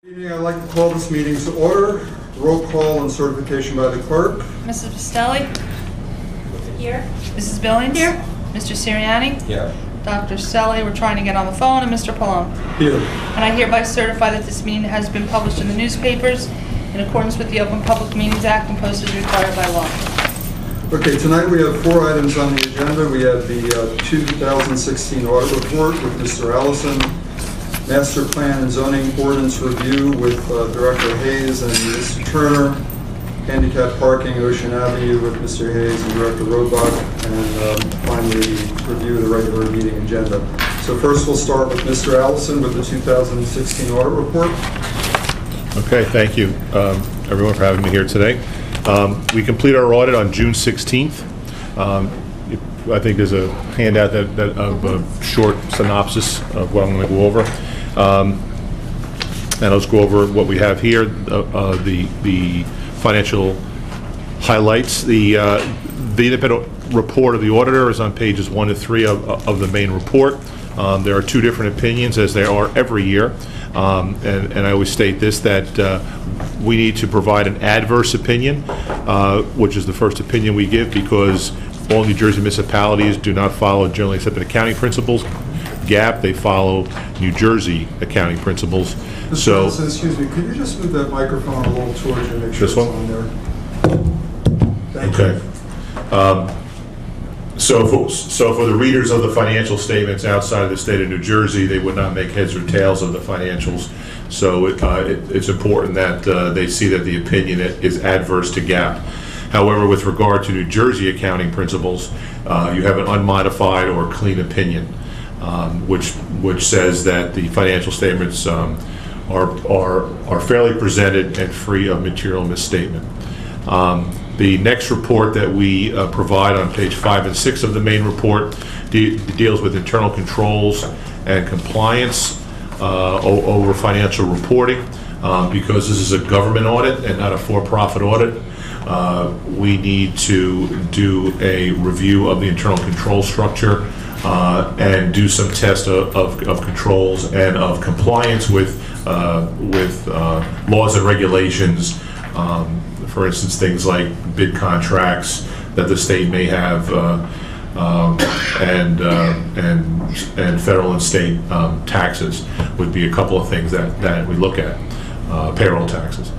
I'd like to call this meeting to order. Roll call and certification by the clerk. Mrs. Pastelli? Here. Mrs. Billings? Here. Mr. Sirianni? Yeah. Dr. Stelli, we're trying to get on the phone, and Mr. Pallone. Here. And I hereby certify that this meeting has been published in the newspapers in accordance with the Open Public Meetings Act and posted as required by law. Okay, tonight we have 4 items on the agenda. We have the 2016 audit report with Mr. Allison, master plan and zoning ordinance review with Director Hayes and Mr. Turner, handicap parking Ocean Avenue with Mr. Hayes and Director Roebuck, and finally review the regular meeting agenda. So first we'll start with Mr. Allison with the 2016 audit report. Okay, thank you everyone for having me here today. We complete our audit on June 16th. I think there's a handout of a short synopsis of what I'm going to go over. And let's go over what we have here, the financial highlights. The independent report of the auditor is on pages 1 to 3 of the main report. There are 2 different opinions, as there are every year. And I always state this, that we need to provide an adverse opinion, which is the first opinion we give, because all New Jersey municipalities do not follow generally accepted accounting principles, GAAP. They follow New Jersey accounting principles. Mr. So, Allison, excuse me, could you just move that microphone a little towards you, make sure This it's one? on there? Thank okay. you. So for the readers of the financial statements outside of the state of New Jersey, they would not make heads or tails of the financials. So it's important that they see that the opinion is adverse to GAAP. However, with regard to New Jersey accounting principles, you have an unmodified or clean opinion, which says that the financial statements are fairly presented and free of material misstatement. The next report that we provide on page 5 and 6 of the main report deals with internal controls and compliance over financial reporting. Because this is a government audit and not a for-profit audit, we need to do a review of the internal control structure and do some test of controls and of compliance with laws and regulations. For instance, things like bid contracts that the state may have, and federal and state taxes would be a couple of things that we look at. Payroll taxes.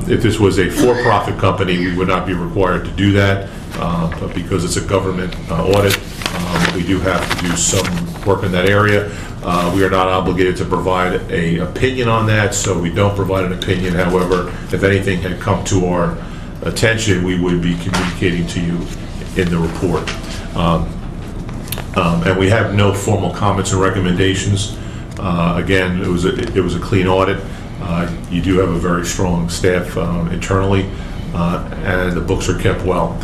If this was a for-profit company, we would not be required to do that, but because it's a government audit, we do have to do some work in that area. We are not obligated to provide an opinion on that, so we don't provide an opinion. However, if anything had come to our attention, we would be communicating to you in the report. And we have no formal comments or recommendations. Again, it was a clean audit. You do have a very strong staff internally, and the books are kept well.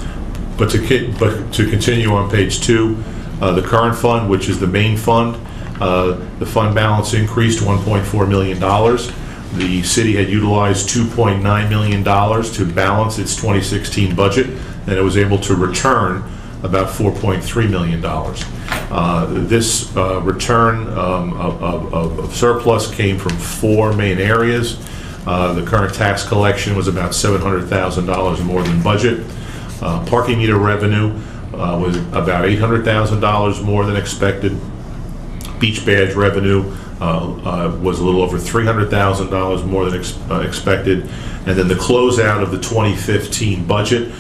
But to continue on page 2, the current fund, which is the main fund, the fund balance increased $1.4 million. The city had utilized $2.9 million to balance its 2016 budget, and it was able to return about $4.3 million. This return of surplus came from 4 main areas. The current tax collection was about $700,000 more than budget. Parking meter revenue was about $800,000 more than expected. Beach badge revenue was a little over $300,000 more than expected. And then the closeout of the 2015 budget,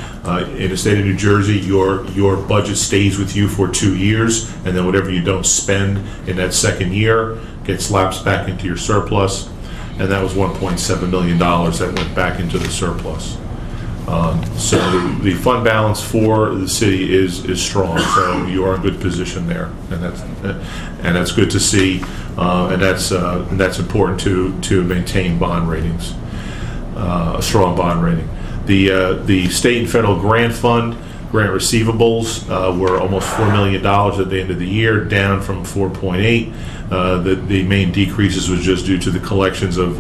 in the state of New Jersey, your budget stays with you for 2 years, and then whatever you don't spend in that second year gets lapsed back into your surplus, and that was $1.7 million that went back into the surplus. So the fund balance for the city is strong, so you are in good position there, and that's good to see, and that's important to maintain bond ratings, a strong bond rating. The state and federal grant fund, grant receivables were almost $4 million at the end of the year, down from 4.8. The main decreases was just due to the collections of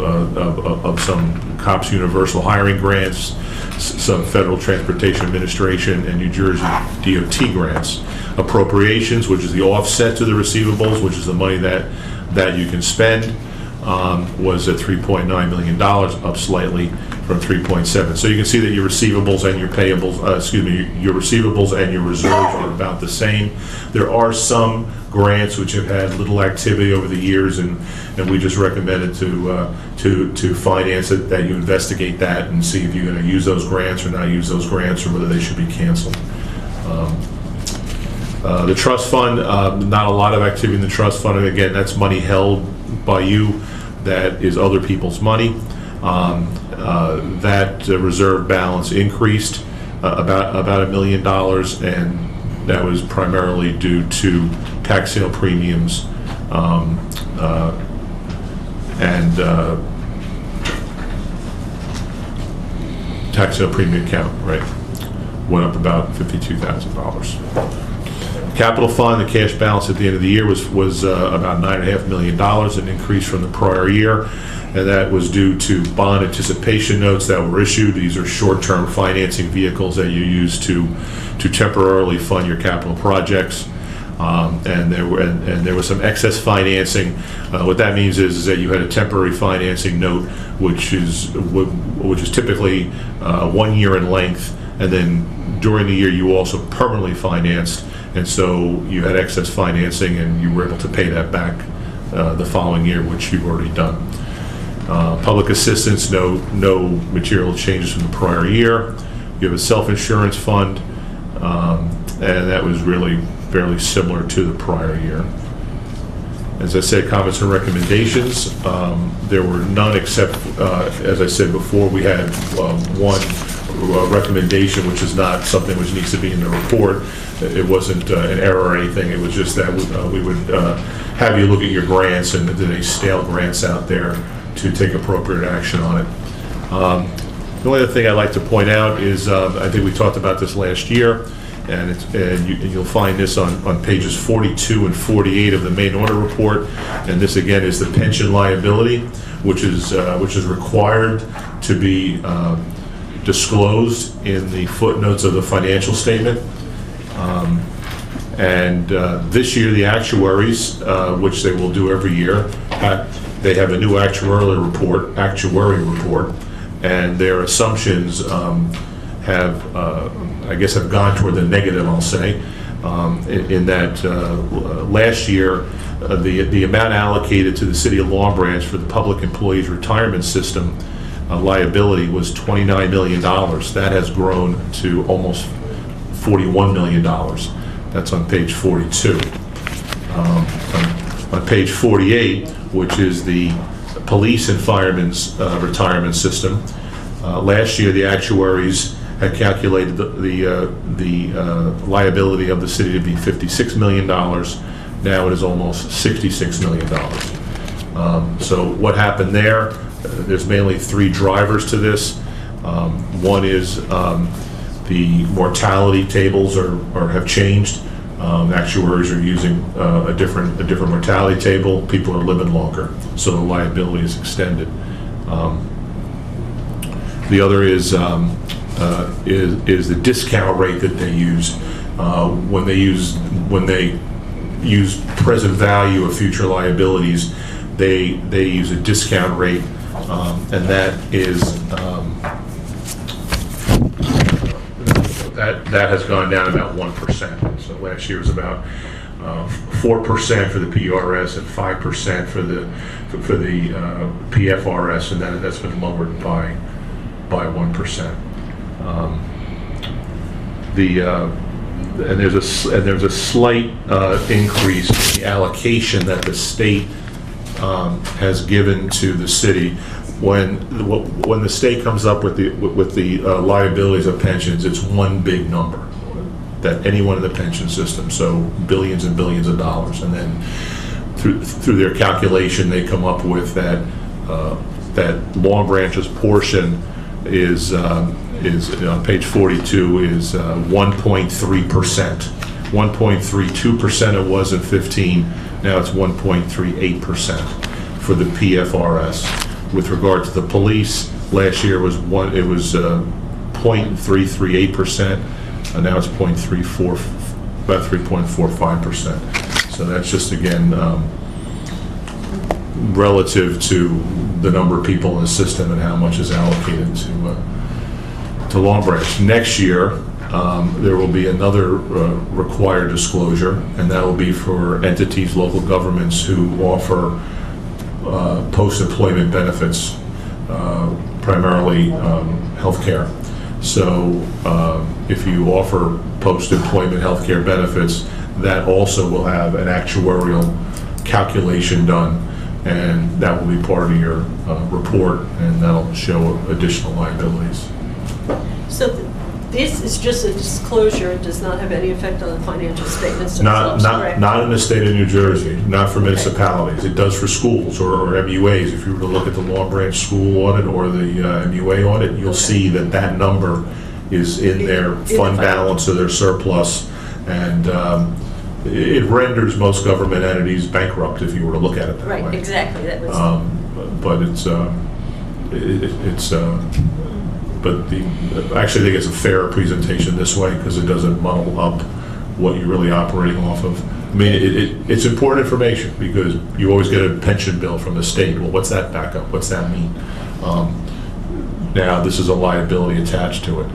some COPS universal hiring grants, some Federal Transportation Administration and New Jersey DOT grants. Appropriations, which is the offset to the receivables, which is the money that you can spend, was at $3.9 million, up slightly from 3.7. So you can see that your receivables and your payables, your receivables and your reserves are about the same. There are some grants which have had little activity over the years, and we just recommended to finance it, that you investigate that and see if you're going to use those grants or not use those grants, or whether they should be canceled. The trust fund, not a lot of activity in the trust fund, and again, that's money held by you that is other people's money. That reserve balance increased about $1 million, and that was primarily due to tax sale premiums and tax sale premium account, right, went up about $52,000. Capital fund, the cash balance at the end of the year was about $9.5 million, an increase from the prior year, and that was due to bond anticipation notes that were issued. These are short-term financing vehicles that you use to temporarily fund your capital projects. And there was some excess financing. What that means is that you had a temporary financing note, which is typically 1 year in length, and then during the year you also permanently financed, and so you had excess financing and you were able to pay that back the following year, which you've already done. Public assistance, no material changes from the prior year. You have a self-insurance fund, and that was really fairly similar to the prior year. As I said, comments and recommendations. There were none except, as I said before, we had one recommendation, which is not something which needs to be in the report. It wasn't an error or anything. It was just that we would have you look at your grants and the any stale grants out there to take appropriate action on it. The only other thing I'd like to point out is, I think we talked about this last year, and you'll find this on pages 42 and 48 of the main audit report. And this again is the pension liability, which is required to be disclosed in the footnotes of the financial statement. This year, the actuaries, which they will do every year, they have a new actuary report, and their assumptions have gone toward the negative, I'll say, in that last year, the amount allocated to the city of Long Branch for the public employees retirement system liability was $29 million. That has grown to almost $41 million. That's on page 42. On page 48, which is the police and firemen's retirement system, last year the actuaries had calculated the liability of the city to be $56 million. Now it is almost $66 million. So what happened there? There's mainly three drivers to this. One is the mortality tables have changed. Actuaries are using a different mortality table. People are living longer, so the liability is extended. The other is the discount rate that they use when they use present value of future liabilities. They use a discount rate, and that is that has gone down about 1%. So last year was about 4% for the PRS and 5% for the PFRS, and that's been lowered by 1%. And there's a slight increase in the allocation that the state has given to the city. When the state comes up with the liabilities of pensions, it's one big number that anyone in the pension system, so billions and billions of dollars, and then through their calculation they come up with that Long Branch's portion is on page 42 is 1.3%. 1.32% it was in 15. Now it's 1.38% for the PFRS. With regard to the police, last year was 0.338%, and now it's 0.34, about 3.45%. So that's just again relative to the number of people in the system and how much is allocated to Long Branch. Next year, there will be another required disclosure, and that will be for entities, local governments who offer post-employment benefits, primarily health care. So if you offer post-employment health care benefits, that also will have an actuarial calculation done, and that will be part of your report, and that'll show additional liabilities. So this is just a disclosure, it does not have any effect on the financial statements Not themselves, correct? not in the state of New Jersey, not for municipalities. It does for schools or MUAs. If you were to look at the Long Branch school audit or the MUA audit, you'll see that number is in their fund balance or their surplus, and it renders most government entities bankrupt if you were to look at it that way. Right, exactly, that was... But I actually think it's a fair presentation this way because it doesn't muddle up what you're really operating off of. I mean, it's important information because you always get a pension bill from the state. Well, what's that backup? What's that mean? Now, this is a liability attached to it.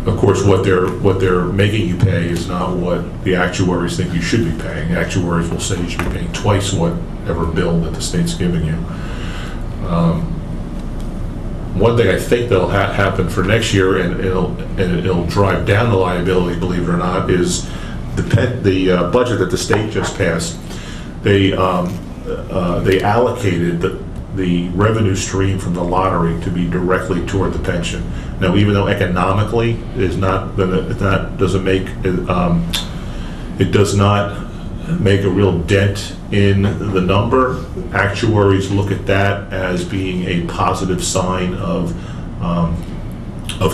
Of course, what they're making you pay is not what the actuaries think you should be paying. The actuaries will say you should be paying twice whatever bill that the state's giving you. One thing I think that'll happen for next year, and it'll drive down the liability, believe it or not, is the budget that the state just passed. They allocated the revenue stream from the lottery to be directly toward the pension. Now, even though economically it does not make a real dent in the number, actuaries look at that as being a positive sign of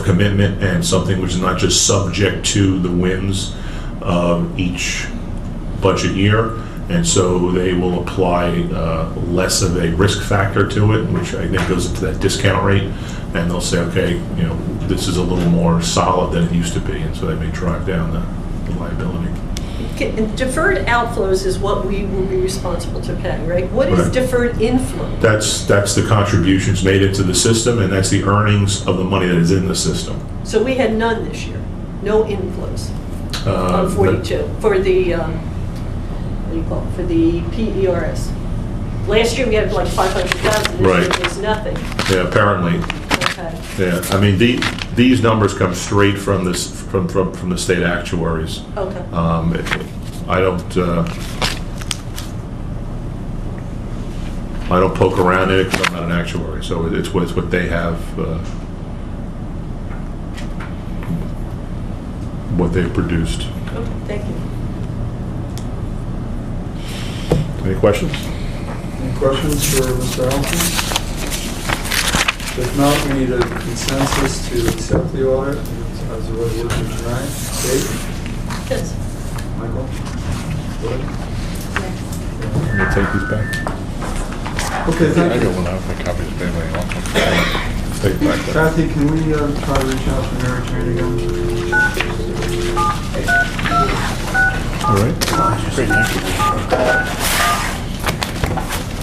commitment and something which is not just subject to the whims of each budget year. And so they will apply less of a risk factor to it, which I think goes into that discount rate. And they'll say, okay, this is a little more solid than it used to be. And so they may drive down the liability. Deferred outflows is what we will be responsible to pay, right? What is Right. deferred inflow? That's the contributions made into the system, and that's the earnings of the money that is in the system. So we had none this year, no inflows on 42 for the, what do you call it, for the PERS. Last year we had like 500,000, this year Right. there's nothing. Yeah, apparently. Okay. Yeah, I mean, these numbers come straight from from the state actuaries. Okay. I don't poke around in it because I'm not an actuary, so it's what they have, what they've produced. Okay, thank you. Any questions? Any questions for Mr. Allison? If not, we need a consensus to accept the audit as a resolution tonight. Kate? Yes. Michael? Good? Can you take these back? Okay, thank you. one out, my copy's family also. Take it back. Kathy, can we try to reach out to Mary Jane again? All right. Great, thank you.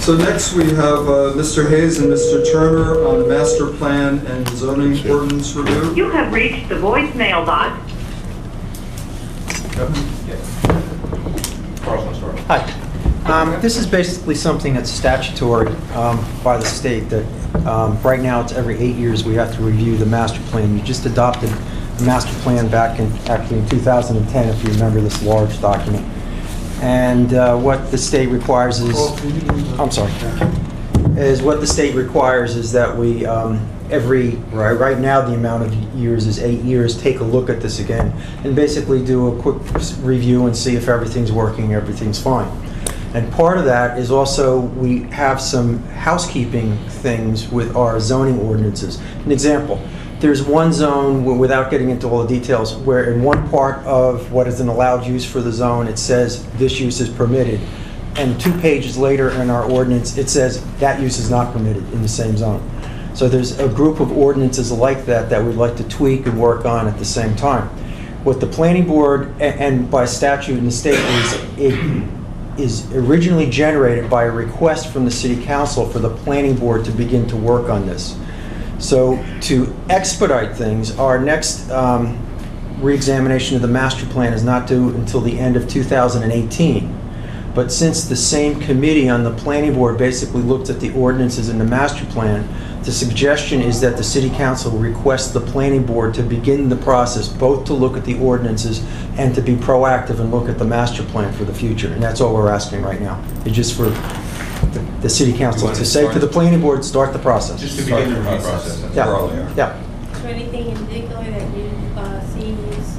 So next we have Mr. Hayes and Mr. Turner on the master plan and zoning ordinance review. You have reached the voicemail box. Hi. This is basically something that's statutory by the state that right now it's every 8 years we have to review the master plan. You just adopted the master plan back in 2010, if you remember this large document. And what the state requires is, what the state requires is that we right now the amount of years is 8 years, take a look at this again and basically do a quick review and see if everything's working, everything's fine. And part of that is also we have some housekeeping things with our zoning ordinances. An example, there's one zone, without getting into all the details, where in one part of what is an allowed use for the zone, it says this use is permitted. And 2 pages later in our ordinance, it says that use is not permitted in the same zone. So there's a group of ordinances like that we'd like to tweak and work on at the same time. What the planning board, and by statute in the state, is is originally generated by a request from the city council for the planning board to begin to work on this. So to expedite things, our next re-examination of the master plan is not due until the end of 2018. But since the same committee on the planning board basically looked at the ordinances in the master plan, the suggestion is that the city council request the planning board to begin the process, both to look at the ordinances and to be proactive and look at the master plan for the future. And that's all we're asking right now. It's just for the city council to say to the planning board, start the process. Just to begin the review process. That's Yeah. where all they are. Yeah. Is there anything in particular that you see is,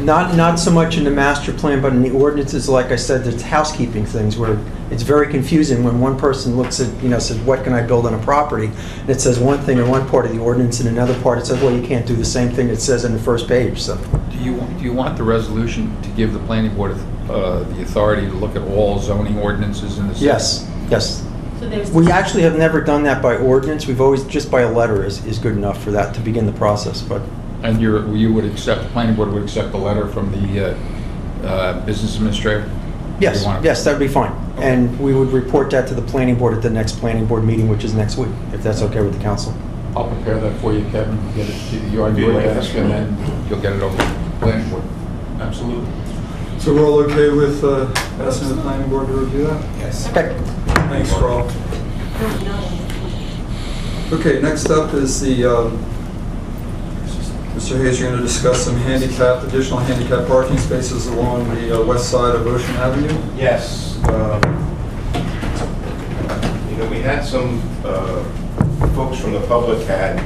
Not so much in the master plan, but in the ordinances, like I said, there's housekeeping things where it's very confusing when one person looks at, says, what can I build on a property? And it says one thing in one part of the ordinance, and another part it says, well, you can't do the same thing it says in the first page, so. Do you want the resolution to give the planning board the authority to look at all zoning ordinances in the city? Yes, yes. so there's... We actually have never done that by ordinance. We've always, just by a letter is good enough for that to begin the process, but. And you would accept, the planning board would accept the letter from the business administrator? Yes, You want it? yes, that'd be fine. And we would report that to the planning board at the next planning board meeting, which is next week, if that's okay with the council. I'll prepare that for you, Kevin, get it to you on your desk, and then you'll get it over to the planning board. Absolutely. So we're all okay with asking the planning board to review that? Yes. Okay. Thanks, Carl. Okay, next up is the, Mr. Hayes, you're going to discuss some additional handicap parking spaces along the west side of Ocean Avenue? Yes. We had some folks from the public had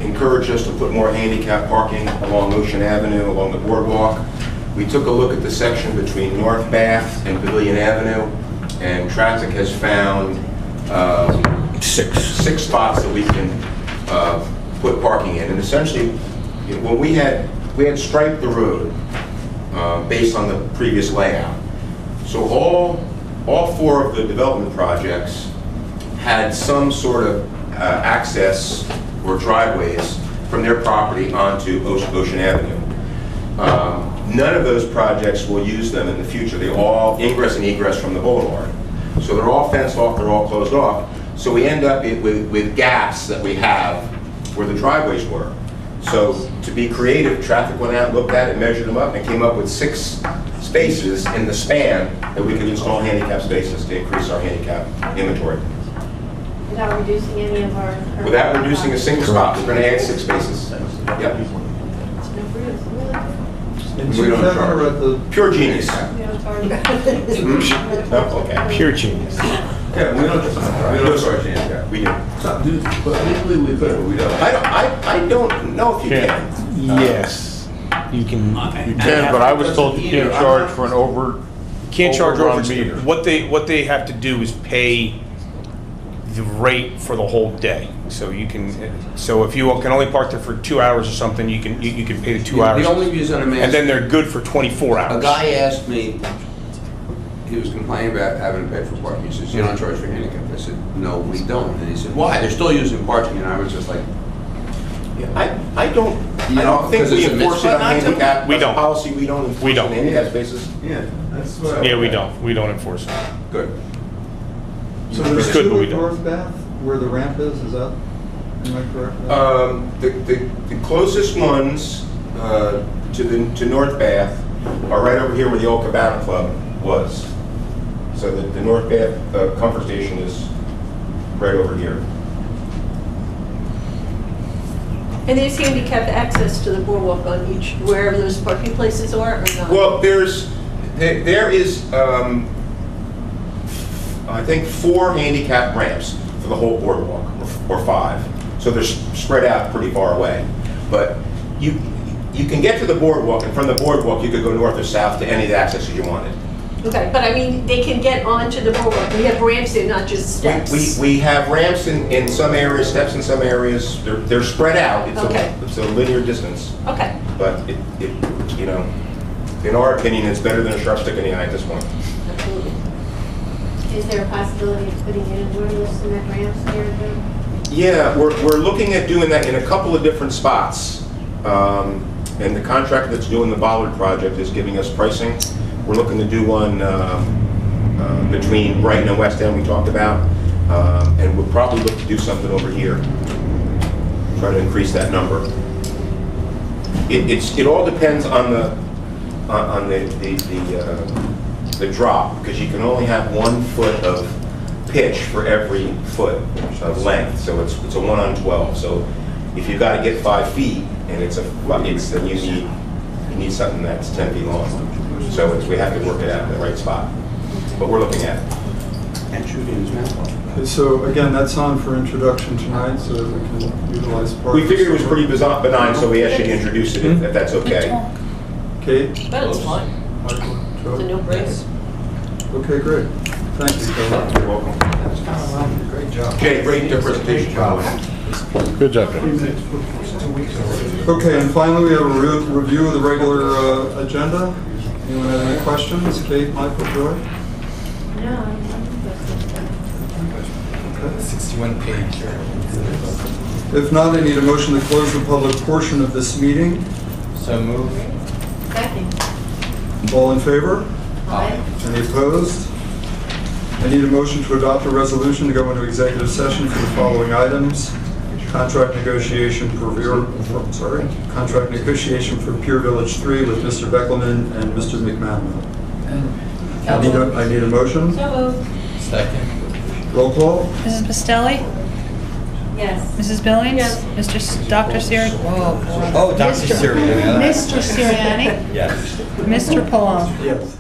encouraged us to put more handicap parking along Ocean Avenue, along the boardwalk. We took a look at the section between North Bath and Pavilion Avenue, and traffic has found six spots that we can put parking in. And essentially, when we had striped the road based on the previous layout. So all four of the development projects had some sort of access or driveways from their property onto Ocean Avenue. None of those projects will use them in the future. They all ingress and egress from the boulevard. So they're all fenced off, they're all closed off. So we end up with gaps that we have where the driveways were. So to be creative, traffic went out, looked at it, measured them up, and came up with 6 spaces in the span that we could install handicap spaces to increase our handicap inventory. Without reducing any of our... Without reducing a single spot, we're going to add 6 spaces. Yep. In 2000 or at the... Pure genius. Oh, okay. Pure genius. Yeah, we don't charge handicap. We do. But legally we could, but we don't. I don't know if you can. Yes, you can. You can, but I was told you can't charge for an Can't charge overrun over. meter. What they have to do is pay the rate for the whole day. So you can. So if you can only park there for 2 hours or something, you can pay the 2 hours. The only reason I'm asking. And then they're good for 24 hours. A guy asked me, he was complaining about having to pay for parking. He says, you don't charge for handicap. I said, no, we don't. And he said, why? They're still using parking. And I was just like, I don't think because we it's a enforce it on handicap. We As a don't. policy, we don't enforce it on handicap spaces. yeah, that's what Yeah, we don't enforce it. Good. So there's We could, but 2 we at don't. North Bath where the ramp is that, am I correct? The closest ones to North Bath are right over here where the old Cabana Club was. So the North Bath Comfort Station is right over here. And there's handicap access to the boardwalk on each, wherever those parking places are, or not? Well, there is, I think 4 handicap ramps for the whole boardwalk, or 5. So they're spread out pretty far away. But you can get to the boardwalk, and from the boardwalk you could go north or south to any of the accesses you wanted. Okay, but I mean, they can get onto the boardwalk. We have ramps there, not just steps. We have ramps in some areas, steps in some areas. They're spread out. Okay. It's a linear distance. Okay. But in our opinion, it's better than a sharp stick in the eye at this point. Absolutely. Is there a possibility of putting in wording cement ramps there, Joe? Yeah, we're looking at doing that in a couple of different spots. And the contractor that's doing the Bollard project is giving us pricing. We're looking to do one between Brighton and West End we talked about, and we'll probably look to do something over here, try to increase that number. It all depends on the drop, because you can only have 1 foot of pitch for every foot of length, so it's a 1 on 12. So if you've got to get 5 feet and then you need something that's 10 feet long. So we have to work it out in the right spot, but we're looking at it. And shooting is now. Okay, so again, that's on for introduction tonight, so that we can utilize part We of figured it was this. pretty benign, so we asked you to introduce it if that's okay. Kate? But it's fine. Michael? It's a Joe? no-brainer. Okay, great. Thank you, Joe. You're welcome. Great job. Jay, great presentation. by the way. Good job, Jay. Okay, and finally, we have a review of the regular agenda. Anyone have any questions? Kate, Michael, Joy? No. 61 page. If not, I need a motion to close the public portion of this meeting. So move. Second. All in favor? Aye. Any opposed? I need a motion to adopt a resolution to go into executive session for the following items. Contract negotiation for contract negotiation for Pier Village 3 with Mr. Beckelman and Mr. McMahon. I need a motion. So moved. Second. Roll call. Mrs. Pastelli? Yes. Mrs. Billings? Yes. Dr. Siriani? Oh, Dr. Siriani. Mr. Siriani? Yes. Mr. Pallone? Yes.